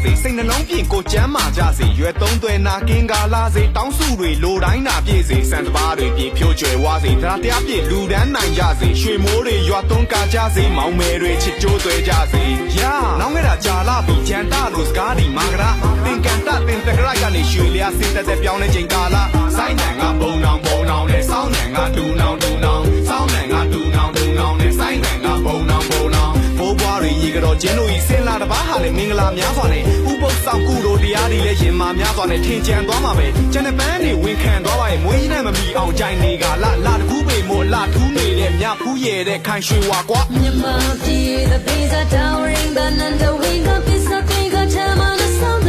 စေစိတ်နှလုံးပြင်ကိုကျမ်းမာကြစေရွယ်သုံးသွဲနာကင်းကာလာစေတောင်းစုတွေလိုတိုင်းနာပြည့်စေစံတဘာတွေပြေဖြိုးကျွယ်ဝစေတရားတရားပြည့်လူဒန်းနိုင်ကြစေရွှေမိုးတွေရွာသွန်းကာကြစေမောင်မယ်တွေချစ်ကြိုးသွဲကြစေယာနောင်ငယ်တာကြာလာပြီကြံတာလို့စကားဒီမာကရာသင်ကန်တာသင်တကရိုက်ကနေရွှေလျာစင်တက်ပြောင်းနေချိန်ကာလာစိုင်းနံကဘုံနောင်နဲ့စောင်းနံကဒူနောင်စောင်းနံကဒူနောင်နဲ့စိုင်းနံကဘုံနောင်ဘိုးဘွားတွေရေကတော့ကျင်းတို့ဤစင်လာတပားဟာလည်းမင်္ဂလာများစွာနဲ့ဥပုသ်ဆောင်ကုတို့တရားတွေလည်းရင်မာများစွာနဲ့ထင်ကြံသွားမှာပဲကျန်တဲ့ပန်းတွေဝင်ခံသွားပါရဲ့မွေးနဲ့မမီအောင်ကြိုင်နေကလာတကူးပေမို့လာထူးနေတဲ့မြဖူးရတဲ့ခိုင်ရွှေဝါကွာမြန်မာပြည် the bees are towering the nanda we got this I think I tell my son